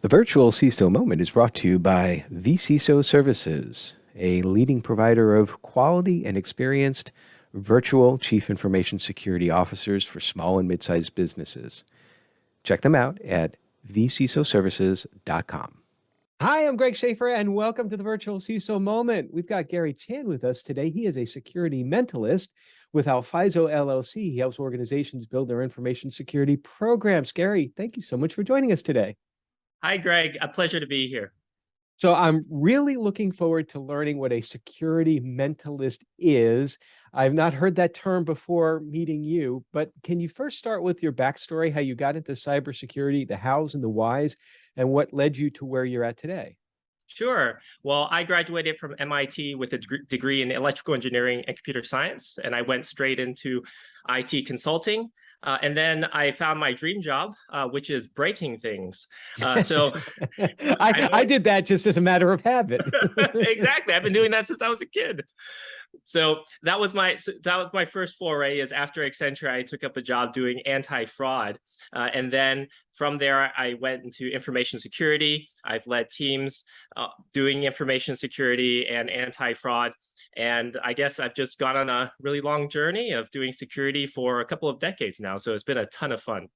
The virtual CISO moment is brought to you by vCISO Services, a leading provider of quality and experienced virtual chief information security officers for small and mid-sized businesses. Check them out at vcisoservices.com. Hi, I'm Greg Schaefer, and welcome to the virtual CISO moment. We've got Gary Chan with us today. He is a security mentalist with Alfizo LLC. He helps organizations build their information security programs. Gary, thank you so much for joining us today. Hi, Greg. A pleasure to be here. So I'm really looking forward to learning what a security mentalist is. I've not heard that term before meeting you, but can you first start with your backstory, how you got into cybersecurity, the hows and the whys, and what led you to where you're at today? Sure. Well, I graduated from MIT with a degree in electrical engineering and computer science, and I went straight into IT consulting. And then I found my dream job, which is breaking things. I did that just as a matter of habit. Exactly. I've been doing that since I was a kid. So that was my first foray. Is after Accenture, I took up a job doing anti-fraud, and then from there I went into information security. I've led teams doing information security and anti-fraud, and I guess I've just gone on a really long journey of doing security for a couple of decades now. So it's been a ton of fun.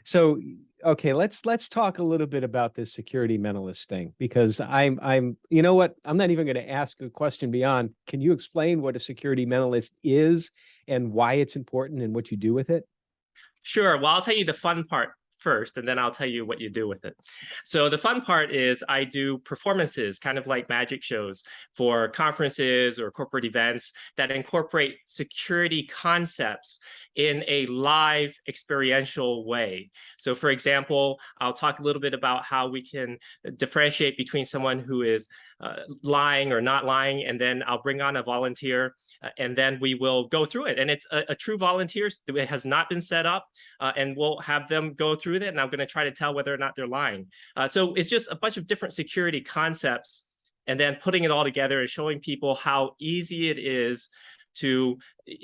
So, okay, let's talk a little bit about this security mentalist thing, because I'm you know what, I'm not even going to ask a question beyond, can you explain what a security mentalist is and why it's important and what you do with it? Sure. Well, I'll tell you the fun part first, and then I'll tell you what you do with it. So the fun part is I do performances, kind of like magic shows for conferences or corporate events that incorporate security concepts in a live experiential way. So for example, I'll talk a little bit about how we can differentiate between someone who is lying or not lying, and then I'll bring on a volunteer, and then we will go through it. And it's a true volunteer. It has not been set up, and we'll have them go through it, and I'm going to try to tell whether or not they're lying. So it's just a bunch of different security concepts, and then putting it all together and showing people how easy it is to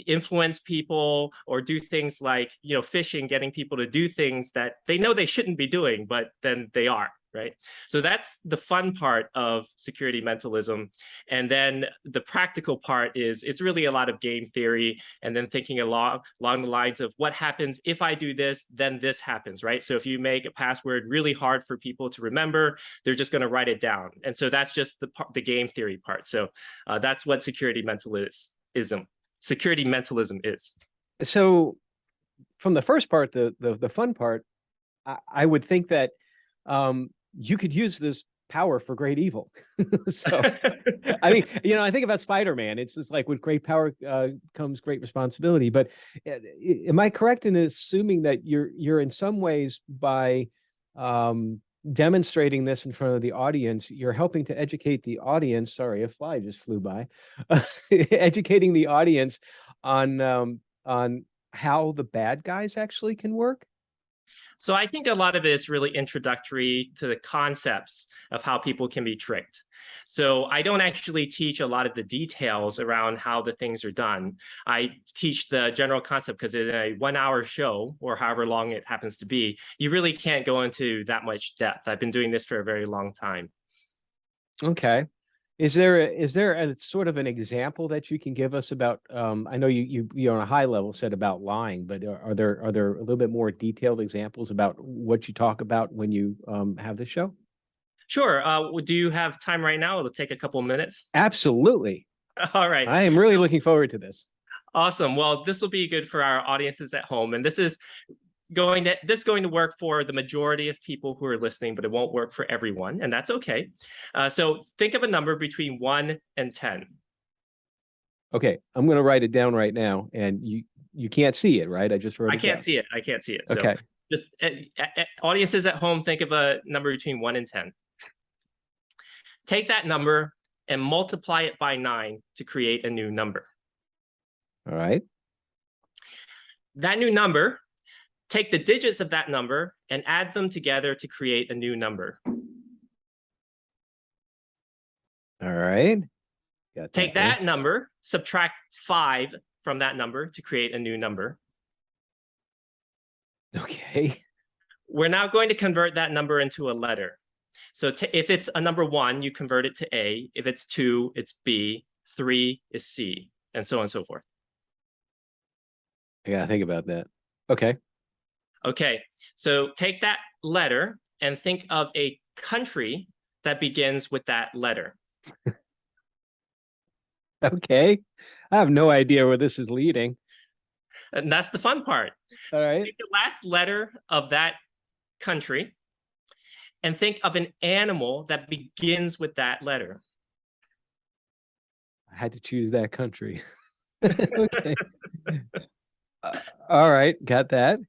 influence people or do things like, phishing, getting people to do things that they know they shouldn't be doing, but then they are, right? So that's the fun part of security mentalism. And then the practical part is it's really a lot of game theory, and then thinking along the lines of what happens if I do this, then this happens, right? So if you make a password really hard for people to remember, they're just going to write it down. And so that's just the game theory part. So that's what security mentalism is. So from the first part, the fun part, I would think that you could use this power for great evil. So, I mean, I think about Spider-Man. It's just like with great power comes great responsibility. But am I correct in assuming that you're in some ways, by demonstrating this in front of the audience, you're helping to educate the audience? Sorry, a fly just flew by. Educating the audience on how the bad guys actually can work? So I think a lot of it is really introductory to the concepts of how people can be tricked. So I don't actually teach a lot of the details around how the things are done. I teach the general concept because in a 1-hour show, or however long it happens to be, you really can't go into that much depth. I've been doing this for a very long time. Okay. Is there a sort of an example that you can give us about, I know you on a high level said about lying, but are there a little bit more detailed examples about what you talk about when you have this show? Sure. Do you have time right now? It'll take a couple of minutes. Absolutely. All right. I am really looking forward to this. Awesome. Well, this will be good for our audiences at home. And this is going to work for the majority of people who are listening, but it won't work for everyone, and that's okay. So think of a number between 1 and 10. Okay, I'm going to write it down right now, and you can't see it, right? I just wrote it down. I can't see it. Okay. So just audiences at home, think of a number between 1 and 10. Take that number and multiply it by 9 to create a new number. All right. That new number, take the digits of that number and add them together to create a new number. All right. Take that number, subtract 5 from that number to create a new number. Okay. We're now going to convert that number into a letter. So if it's a number 1, you convert it to A. If it's 2, it's B. 3 is C, and so on and so forth. I gotta think about that. Okay. Okay, so take that letter and think of a country that begins with that letter. Okay. I have no idea where this is leading. And that's the fun part. All right. Take the last letter of that country and think of an animal that begins with that letter. I had to choose that country. Okay. All right. Got that.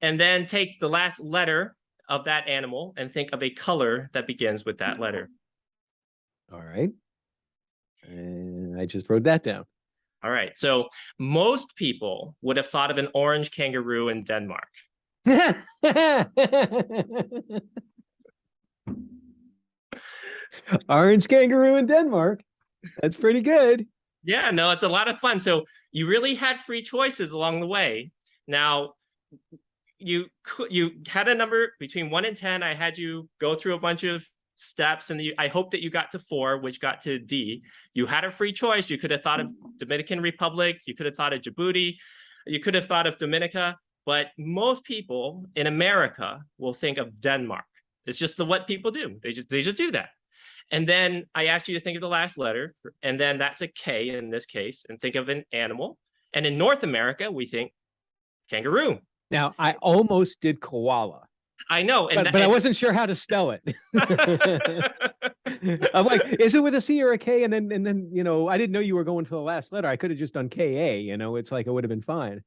And then take the last letter of that animal and think of a color that begins with that letter. All right. And I just wrote that down. All right. So most people would have thought of an orange kangaroo in Denmark. Orange kangaroo in Denmark. That's pretty good. Yeah, no, it's a lot of fun. So you really had free choices along the way. Now, you had a number between 1 and 10. I had you go through a bunch of steps, and I hope that you got to 4, which got to D. You had a free choice. You could have thought of Dominican Republic. You could have thought of Djibouti. You could have thought of Dominica. But most people in America will think of Denmark. It's just what people do. They just do that. And then I asked you to think of the last letter, and then that's a K in this case, and think of an animal. And in North America, we think kangaroo. Now, I almost did koala. I know, but I wasn't sure how to spell it. I'm like, is it with a C or a K? And then, you know, I didn't know you were going for the last letter. I could have just done KA, you know, it's like, it would have been fine.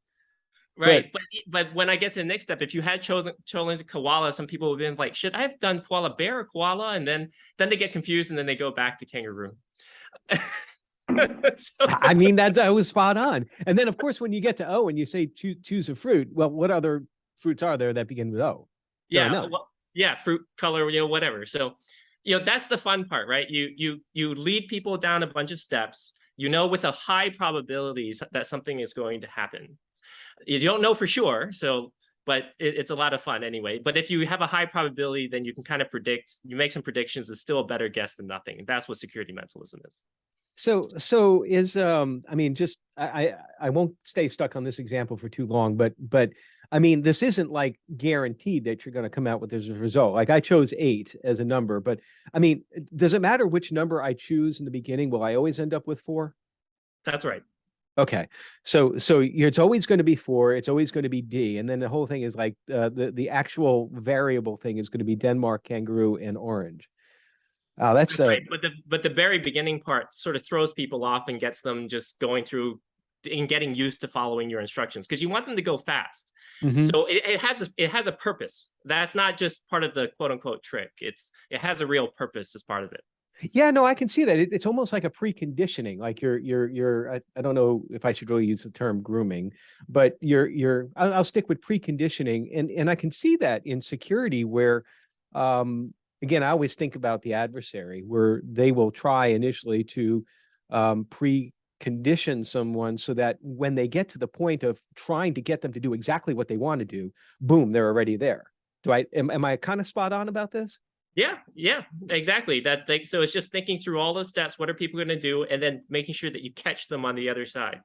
Right. But when I get to the next step, if you had chosen koala, some people would have been like, should I have done koala bear or koala? And then they get confused, and then they go back to kangaroo. I mean, that was spot on. And then, of course, when you get to O and you say choose a fruit, well, what other fruits are there that begin with O? Yeah, well, yeah, fruit, color, you know, whatever. So, you know, that's the fun part, right? You lead people down a bunch of steps, you know, with a high probabilities that something is going to happen. You don't know for sure, so, but it's a lot of fun anyway. But if you have a high probability, then you can kind of predict, you make some predictions. It's still a better guess than nothing. And that's what security mentalism is. So is I mean, just I won't stay stuck on this example for too long, but I mean, this isn't like guaranteed that you're going to come out with this result. Like I chose 8 as a number, but I mean, does it matter which number I choose in the beginning? Will I always end up with 4? That's right. Okay, so it's always going to be 4. It's always going to be D, and then the whole thing is like the actual variable thing is going to be Denmark, kangaroo, and orange. That's right. But the very beginning part sort of throws people off and gets them just going through and getting used to following your instructions, because you want them to go fast. Mm-hmm. So it has a purpose. That's not just part of the quote unquote trick. It has a real purpose as part of it. Yeah, no, I can see that. It's almost like a preconditioning. Like I don't know if I should really use the term grooming, but I'll stick with preconditioning, and I can see that in security where, again, I always think about the adversary where they will try initially to precondition someone so that when they get to the point of trying to get them to do exactly what they want to do, boom, they're already there. Am I kind of spot on about this? Yeah, exactly. So it's just thinking through all those steps. What are people going to do? And then making sure that you catch them on the other side.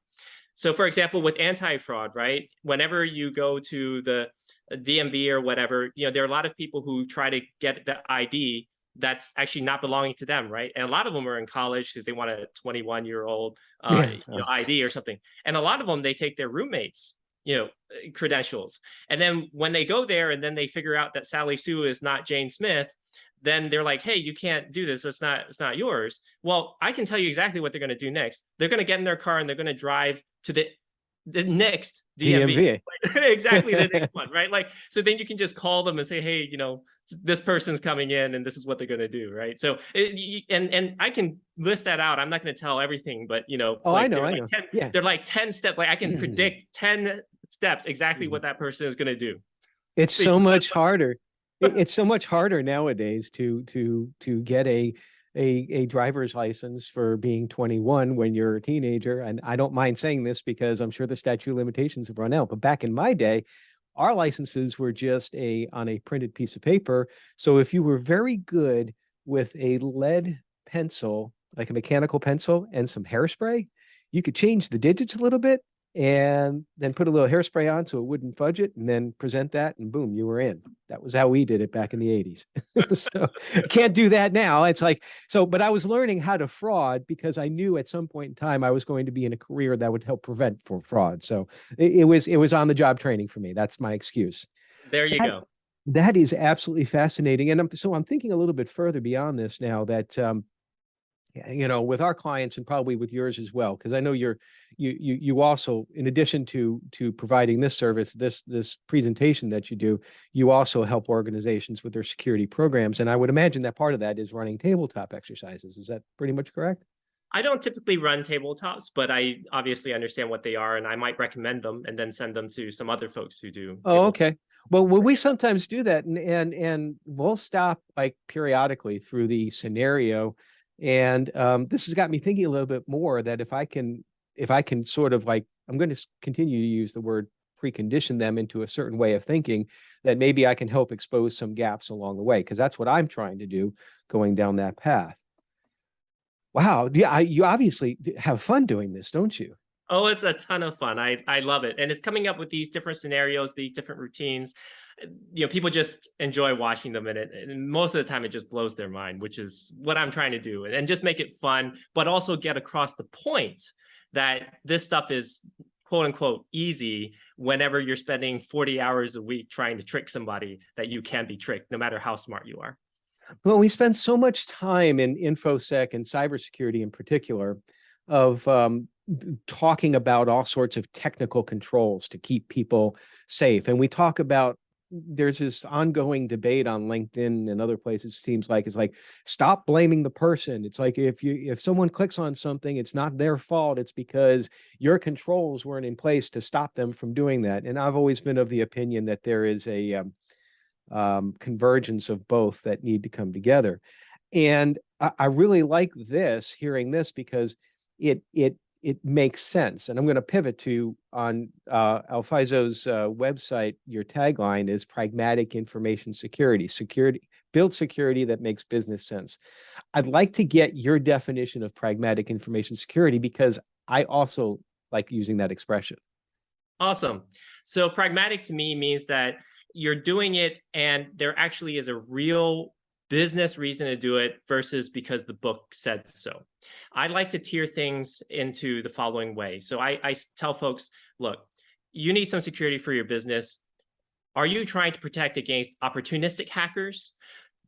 So for example, with anti-fraud, right? Whenever you go to the DMV or whatever, you know, there are a lot of people who try to get the ID that's actually not belonging to them, right? And a lot of them are in college because they want a 21-year-old ID or something. And a lot of them, they take their roommates, you know, credentials. And then when they go there and then they figure out that Sally Sue is not Jane Smith, then they're like, hey, you can't do this. It's not yours. Well, I can tell you exactly what they're going to do next. They're going to get in their car and they're going to drive to the next DMV. Exactly, the next one, right? Like, so then you can just call them and say, hey, you know, this person's coming in and this is what they're going to do, right? So, and I can list that out. I'm not going to tell everything, but you know, I know. They're like 10 steps. Like I can predict 10 steps exactly what that person is going to do. It's so much harder. It's so much harder nowadays to get a driver's license for being 21 when you're a teenager. And I don't mind saying this because I'm sure the statute of limitations have run out. But back in my day, our licenses were just on a printed piece of paper. So if you were very good with a lead pencil, like a mechanical pencil and some hairspray, you could change the digits a little bit and then put a little hairspray on so it wouldn't fudge it, and then present that, and boom, you were in. That was how we did it back in the 80s. So can't do that now. It's like, so, but I was learning how to fraud because I knew at some point in time I was going to be in a career that would help prevent for fraud. So it was on the job training for me. That's my excuse. There you go. That is absolutely fascinating. And so I'm thinking a little bit further beyond this now that, with our clients and probably with yours as well, because I know you also, in addition to providing this service, this presentation that you do, you also help organizations with their security programs. And I would imagine that part of that is running tabletop exercises. Is that pretty much correct? I don't typically run tabletops, but I obviously understand what they are, and I might recommend them and then send them to some other folks who do. Oh, okay. Well, we sometimes do that, and we'll stop like periodically through the scenario. And this has got me thinking a little bit more that if I can sort of like, I'm going to continue to use the word precondition them into a certain way of thinking, that maybe I can help expose some gaps along the way, because that's what I'm trying to do going down that path. Wow. Yeah, you obviously have fun doing this, don't you? Oh, it's a ton of fun. I love it. And it's coming up with these different scenarios, these different routines. People just enjoy watching them in it. And most of the time it just blows their mind, which is what I'm trying to do. And just make it fun, but also get across the point that this stuff is quote unquote easy whenever you're spending 40 hours a week trying to trick somebody, that you can be tricked no matter how smart you are. Well, we spend so much time in InfoSec and cybersecurity in particular of talking about all sorts of technical controls to keep people safe. And we talk about, there's this ongoing debate on LinkedIn and other places, seems like, it's like, stop blaming the person. It's like, if someone clicks on something, it's not their fault. It's because your controls weren't in place to stop them from doing that. And I've always been of the opinion that there is a convergence of both that need to come together. And I really like hearing this, because it makes sense. And I'm going to pivot to, on Alfizo's website, your tagline is pragmatic information security, build security that makes business sense. I'd like to get your definition of pragmatic information security, because I also like using that expression. Awesome. So pragmatic to me means that you're doing it and there actually is a real business reason to do it versus because the book said so. I like to tier things into the following way. So I tell folks, look, you need some security for your business. Are you trying to protect against opportunistic hackers?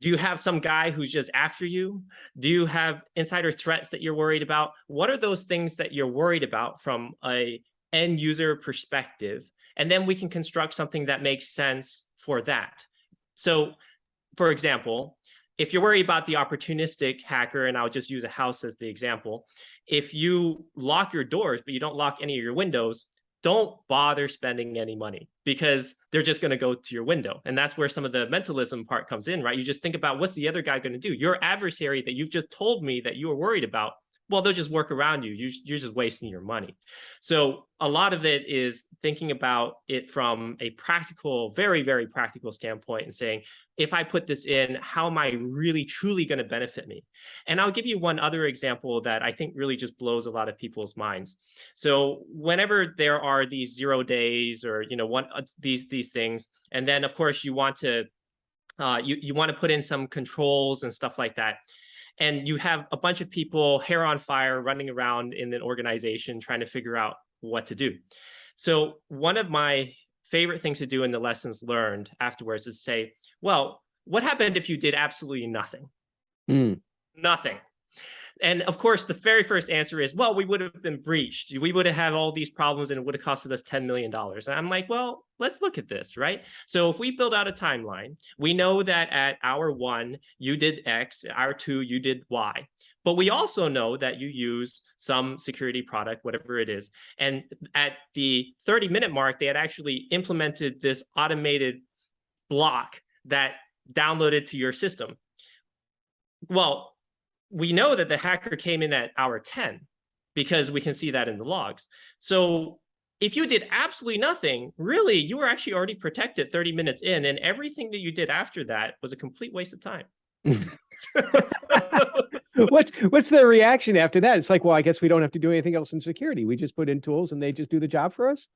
Do you have some guy who's just after you? Do you have insider threats that you're worried about? What are those things that you're worried about from a end user perspective? And then we can construct something that makes sense for that. So, for example, if you're worried about the opportunistic hacker, and I'll just use a house as the example, if you lock your doors, but you don't lock any of your windows, don't bother spending any money, because they're just going to go to your window. And that's where some of the mentalism part comes in, right? You just think about, what's the other guy going to do? Your adversary that you've just told me that you were worried about, well, they'll just work around you. You're just wasting your money. So a lot of it is thinking about it from a practical, very, very practical standpoint, and saying, if I put this in, how am I really, truly going to benefit me? And I'll give you one other example that I think really just blows a lot of people's minds. So whenever there are these 0 days or, these things, and then of course you want to you want to put in some controls and stuff like that. And you have a bunch of people, hair on fire, running around in an organization trying to figure out what to do. So one of my favorite things to do in the lessons learned afterwards is say, well, what happened if you did absolutely nothing? Nothing. And of course, the very first answer is, well, we would have been breached. We would have had all these problems and it would have costed us $10 million. And I'm like, well, let's look at this, right? So if we build out a timeline, we know that at hour 1, you did X, hour 2, you did Y. But we also know that you use some security product, whatever it is. And at the 30-minute mark, they had actually implemented this automated block that downloaded to your system. Well, we know that the hacker came in at hour 10 because we can see that in the logs. So if you did absolutely nothing, really, you were actually already protected 30 minutes in, and everything that you did after that was a complete waste of time. What's their reaction after that? It's like, well, I guess we don't have to do anything else in security. We just put in tools and they just do the job for us.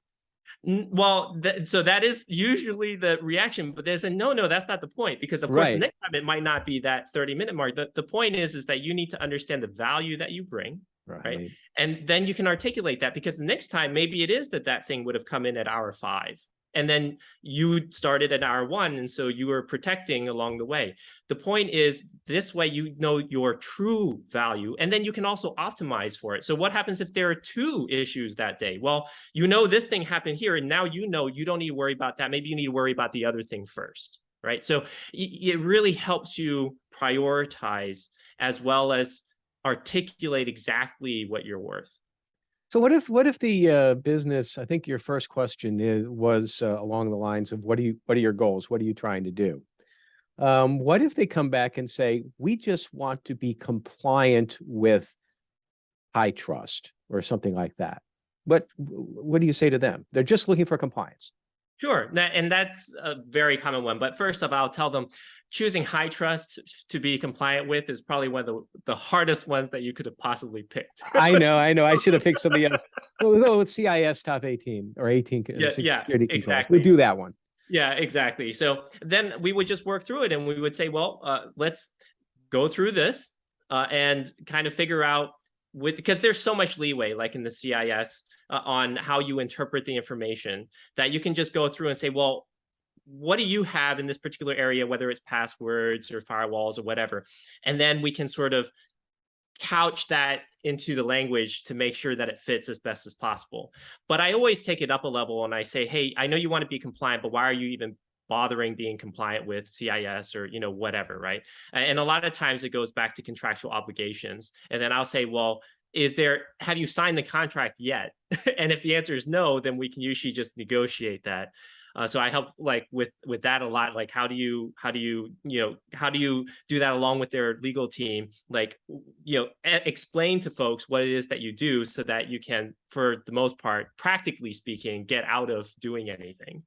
Well, so that is usually the reaction, but there's a no, that's not the point, because of course the Right. next time it might not be that 30-minute mark. The point is that you need to understand the value that you bring, right? Right. And then you can articulate that, because the next time maybe it is that thing would have come in at hour 5. And then you started at hour 1, and so you were protecting along the way. The point is, this way you know your true value, and then you can also optimize for it. So what happens if there are 2 issues that day? Well, you know this thing happened here, and now you know you don't need to worry about that. Maybe you need to worry about the other thing first, right? So it really helps you prioritize, as well as articulate exactly what you're worth. So what if the business, I think your first question was along the lines of what are your goals? What are you trying to do? What if they come back and say, we just want to be compliant with high trust or something like that? What do you say to them? They're just looking for compliance. Sure, and that's a very common one. But first of all, I'll tell them choosing high trust to be compliant with is probably one of the hardest ones that you could have possibly picked. I know. I should have picked somebody else. We'll go with CIS top 18 or 18 Yeah, security controls. exactly. We'll do that one. Yeah, exactly. So then we would just work through it, and we would say, well, let's go through this and kind of figure out, because there's so much leeway, like in the CIS, on how you interpret the information, that you can just go through and say, well, what do you have in this particular area, whether it's passwords or firewalls or whatever, and then we can sort of couch that into the language to make sure that it fits as best as possible. But I always take it up a level and I say, hey, I know you want to be compliant, but why are you even bothering being compliant with CIS or, whatever, right? And a lot of times it goes back to contractual obligations. And then I'll say, well, have you signed the contract yet? And if the answer is no, then we can usually just negotiate that. So I help like with that a lot. Like, how do you do that along with their legal team? Like, explain to folks what it is that you do, so that you can, for the most part, practically speaking, get out of doing anything.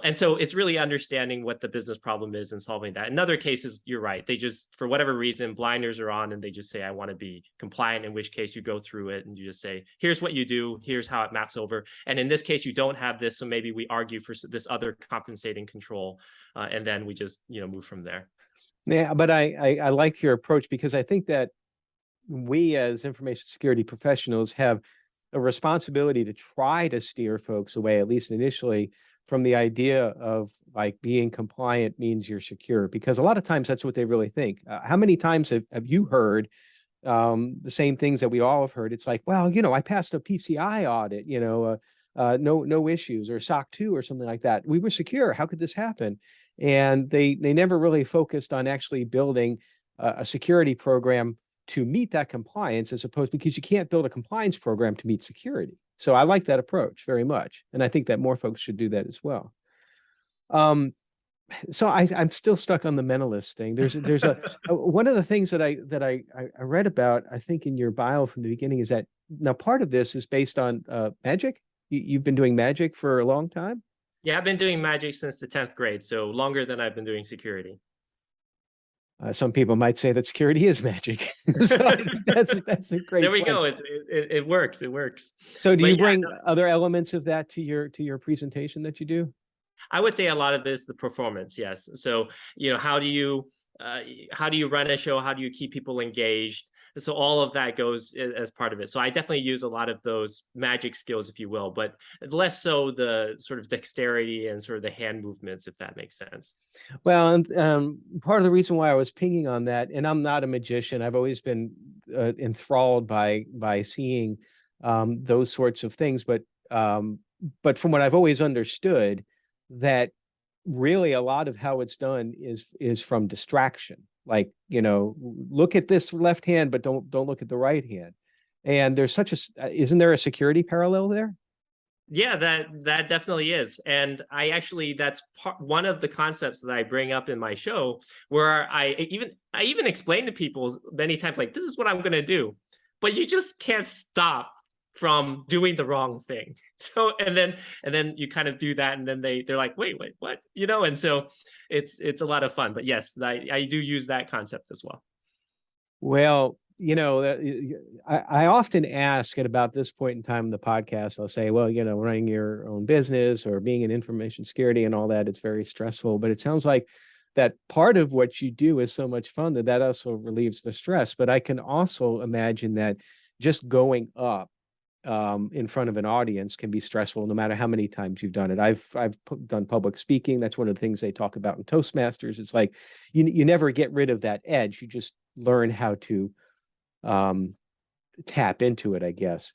And so it's really understanding what the business problem is and solving that. In other cases, you're right. They just, for whatever reason, blinders are on and they just say, I want to be compliant, in which case you go through it and you just say, here's what you do, here's how it maps over. And in this case, you don't have this. So maybe we argue for this other compensating control. And then we just, move from there. Yeah, but I like your approach, because I think that we as information security professionals have a responsibility to try to steer folks away, at least initially, from the idea of like being compliant means you're secure, because a lot of times that's what they really think. How many times have you heard the same things that we all have heard? It's like, well, I passed a PCI audit, no issues, or SOC 2 or something like that. We were secure. How could this happen? And they never really focused on actually building a security program to meet that compliance, as opposed, because you can't build a compliance program to meet security. So I like that approach very much. And I think that more folks should do that as well. So I'm still stuck on the mentalist thing. There's a one of the things that I read about, I think in your bio from the beginning, is that now part of this is based on magic. You've been doing magic for a long time? Yeah, I've been doing magic since the 10th grade, so longer than I've been doing security. Some people might say that security is magic. So I think that's a great There we point. go. It works. It works. So do But you yeah, bring other elements of that to your presentation that you do? I would say a lot of it is the performance. Yes. So, how do you run a show? How do you keep people engaged? So all of that goes as part of it. So I definitely use a lot of those magic skills, if you will, but less so the sort of dexterity and sort of the hand movements, if that makes sense. Well, and part of the reason why I was pinging on that, and I'm not a magician, I've always been enthralled by seeing those sorts of things, but from what I've always understood, that really a lot of how it's done is from distraction. Like, look at this left hand, but don't look at the right hand. And there's isn't there a security parallel there? Yeah, that definitely is. And that's one of the concepts that I bring up in my show, where I even explain to people many times, like, this is what I'm going to do, but you just can't stop from doing the wrong thing. So and then you kind of do that, and then they're like, wait, what? And so it's a lot of fun. But yes, I do use that concept as well. Well, I often ask at about this point in time in the podcast, I'll say, well, running your own business or being in information security and all that, it's very stressful. But it sounds like that part of what you do is so much fun that also relieves the stress. But I can also imagine that just going up in front of an audience can be stressful no matter how many times you've done it. I've done public speaking. That's one of the things they talk about in Toastmasters. It's like you never get rid of that edge. You just learn how to tap into it, I guess.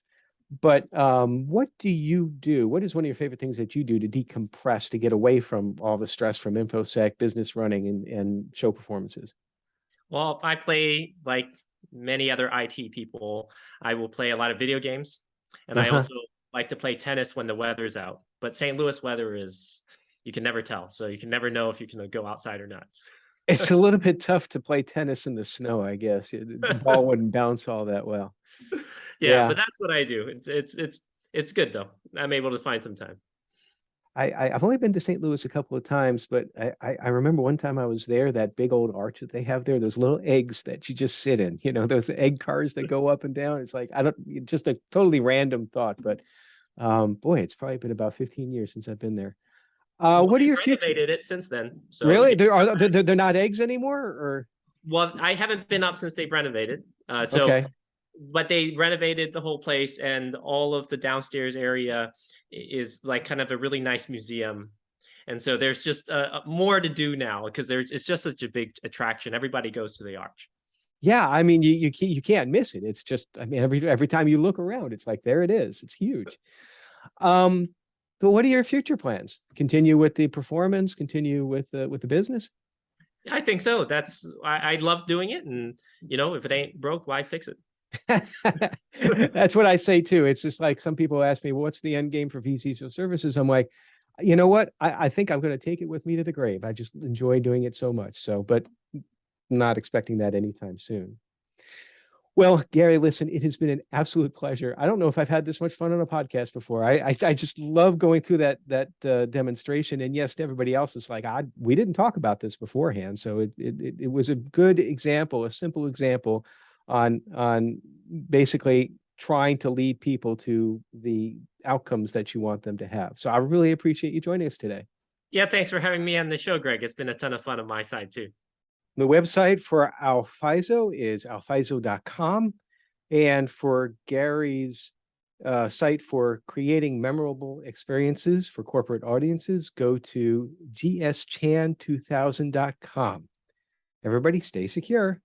But what do you do? What is one of your favorite things that you do to decompress, to get away from all the stress from InfoSec, business running, and show performances? Well, I play like many other IT people. I will play a lot of video games. And I also like to play tennis when the weather's out. But St. Louis weather is, you can never tell. So you can never know if you can go outside or not. It's a little bit tough to play tennis in the snow, I guess. The ball wouldn't bounce all that well. Yeah, but that's what I do. It's good though. I'm able to find some time. I've only been to St. Louis a couple of times, but I remember one time I was there, that big old arch that they have there, those little eggs that you just sit in, those egg cars that go up and down. It's like, just a totally random thought, but boy, it's probably been about 15 years since I've been there. What are your future? Renovated it since then. So really? They're not eggs anymore, or? Well, I haven't been up since they've renovated. Okay. But they renovated the whole place, and all of the downstairs area is like kind of a really nice museum. And so there's just more to do now, because it's just such a big attraction. Everybody goes to the arch. Yeah, I mean, you can't miss it. It's just, I mean, every time you look around, it's like, there it is. It's huge. But what are your future plans? Continue with the performance? Continue with the business? I think so. I love doing it, and if it ain't broke, why fix it? That's what I say too. It's just like, some people ask me, well, what's the end game for vCISO services? I'm like, you know what? I think I'm going to take it with me to the grave. I just enjoy doing it so much. So, but not expecting that anytime soon. Well, Gary, listen, it has been an absolute pleasure. I don't know if I've had this much fun on a podcast before. I just love going through that demonstration. And yes, to everybody else, it's like, we didn't talk about this beforehand. So it was a good example, a simple example on basically trying to lead people to the outcomes that you want them to have. So I really appreciate you joining us today. Yeah, thanks for having me on the show, Greg. It's been a ton of fun on my side too. The website for Alfizo is alfizo.com. And for Gary's site for creating memorable experiences for corporate audiences, go to gschan2000.com. Everybody stay secure.